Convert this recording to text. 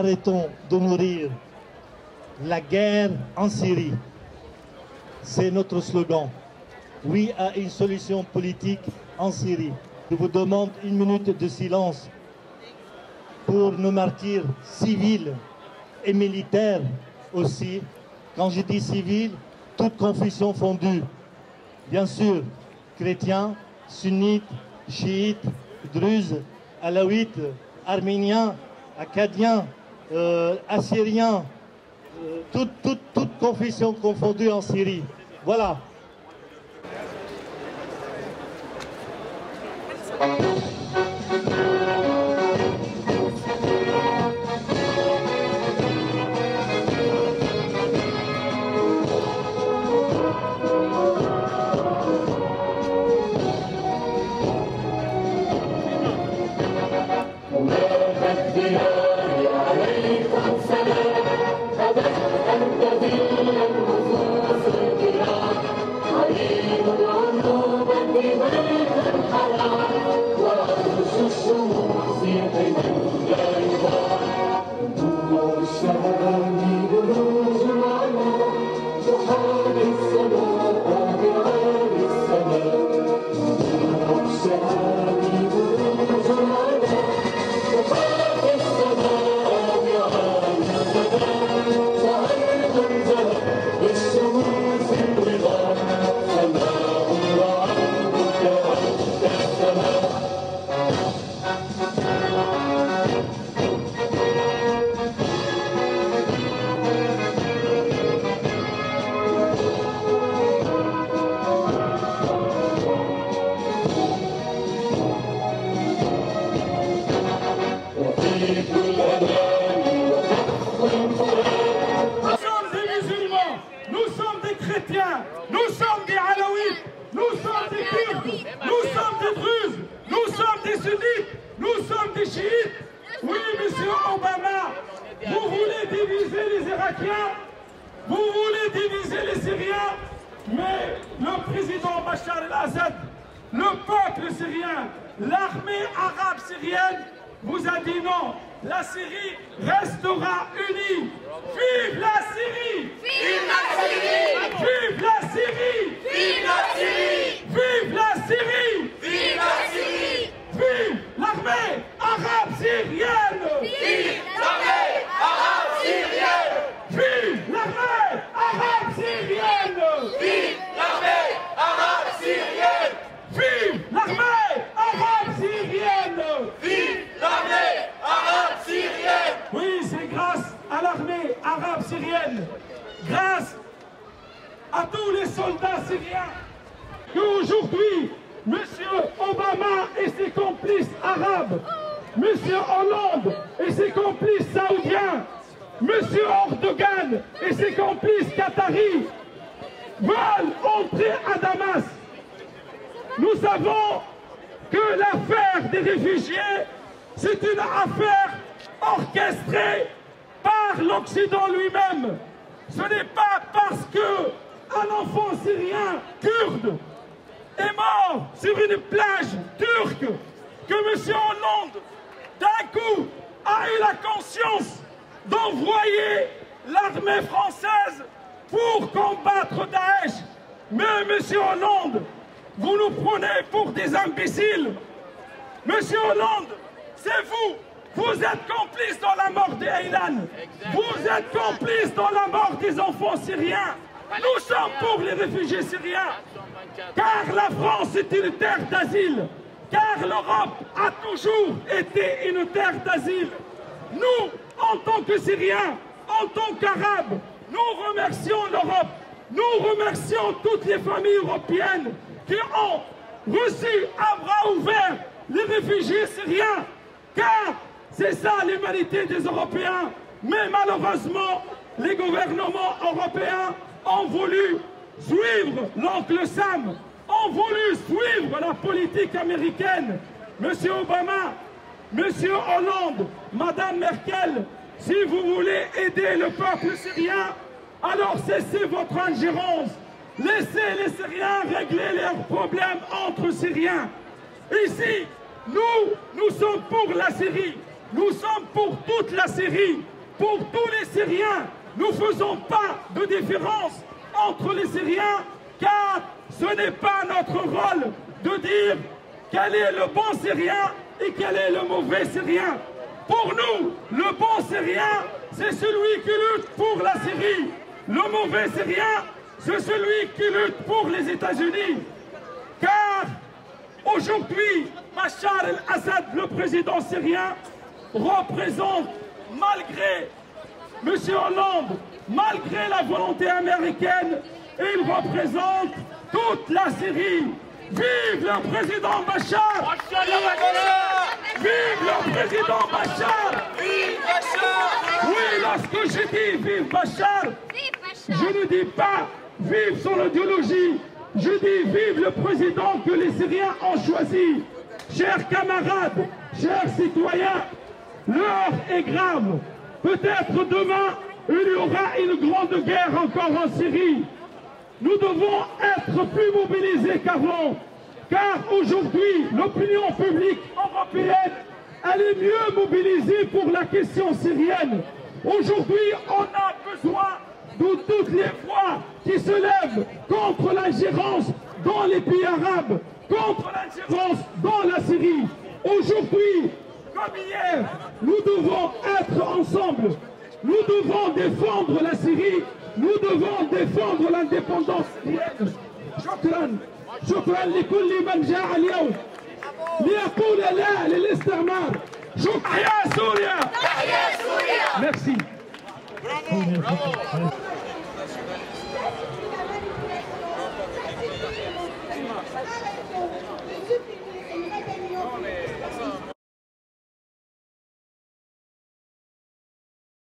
arrêtons de nourrir la guerre en Syrie. C'est notre slogan. Oui à une solution politique en Syrie. Je vous demande une minute de silence pour nos martyrs civils et militaires aussi. Quand je dis civils, toute confession fondue. Bien sûr, chrétiens, sunnites, chiites, druzes, alaouites, arméniens, acadiens, assyriens, toute confession confondue en Syrie. Voilà. Nous sommes des Alaouites, nous sommes des Kurdes, nous sommes des Druzes, nous sommes des Sunnites, nous sommes des Chiites. Oui, monsieur Obama, vous voulez diviser les Irakiens, vous voulez diviser les Syriens, mais le président Bachar el-Assad, le peuple syrien, l'armée arabe syrienne vous a dit non. La Syrie restera unie. Vive la Syrie! Vive la Syrie! Vive la Syrie! Vive la Syrie! Vive la Syrie! Vive la Syrie! Vive l'armée arabe syrienne! Vive l'armée arabe syrienne! Vive l'armée arabe syrienne! Vive l'armée arabe syrienne! Vive l'armée arabe syrienne! Vive l'armée arabe syrienne! Oui, c'est grâce à l'armée arabe syrienne, grâce à tous les soldats syriens, qu'aujourd'hui, M. Obama et ses complices arabes, M. Hollande et ses complices saoudiens, M. Erdogan et ses complices qataris veulent entrer à Damas. Nous savons que l'affaire des réfugiés, c'est une affaire orchestrée par l'Occident lui-même. Ce n'est pas parce qu'un enfant syrien kurde est mort sur une plage turque que M. Hollande, d'un coup, a eu la conscience d'envoyer l'armée française pour combattre Daesh. Mais M. Hollande, vous nous prenez pour des imbéciles. M. Hollande, c'est vous. Vous êtes complice dans la mort des Aylan. Vous êtes complice dans la mort des enfants syriens. Nous sommes pour les réfugiés syriens. Car la France est une terre d'asile. Car l'Europe a toujours été une terre d'asile. Nous, en tant que Syriens, en tant qu'Arabes, nous remercions l'Europe. Nous remercions toutes les familles européennes qui ont reçu à bras ouverts les réfugiés syriens. Car c'est ça l'humanité des Européens. Mais malheureusement, les gouvernements européens ont voulu suivre l'oncle Sam, ont voulu suivre la politique américaine. Monsieur Obama, Monsieur Hollande, Madame Merkel, si vous voulez aider le peuple syrien, alors cessez votre ingérence. Laissez les Syriens régler leurs problèmes entre Syriens. Ici, nous sommes pour la Syrie. Nous sommes pour toute la Syrie, pour tous les Syriens. Nous ne faisons pas de différence entre les Syriens, car ce n'est pas notre rôle de dire quel est le bon Syrien et quel est le mauvais Syrien. Pour nous, le bon Syrien, c'est celui qui lutte pour la Syrie. Le mauvais Syrien, c'est celui qui lutte pour les États-Unis. Car aujourd'hui, Bachar el-Assad, le président syrien, représente, malgré M. Hollande, malgré la volonté américaine, il représente toute la Syrie. Vive le président Bachar! Vive le président Bachar! Vive Bachar! Oui, lorsque je dis vive Bachar, je ne dis pas vive son idéologie, je dis vive le président que les Syriens ont choisi. Chers camarades, chers citoyens, l'heure est grave. Peut-être demain, il y aura une grande guerre encore en Syrie. Nous devons être plus mobilisés qu'avant, car aujourd'hui, l'opinion publique européenne, elle est mieux mobilisée pour la question syrienne. Aujourd'hui, on a besoin de toutes les voix qui se lèvent contre l'ingérence dans les pays arabes, contre l'ingérence dans la Syrie. Aujourd'hui, comme hier, nous devons être ensemble. Nous devons défendre la Syrie. Nous devons défendre l'indépendance syrienne. شكرا لكل من جاء اليوم ليقول لا للاستعمار. تحيا سوريا. تحيا سوريا. Merci. Bravo.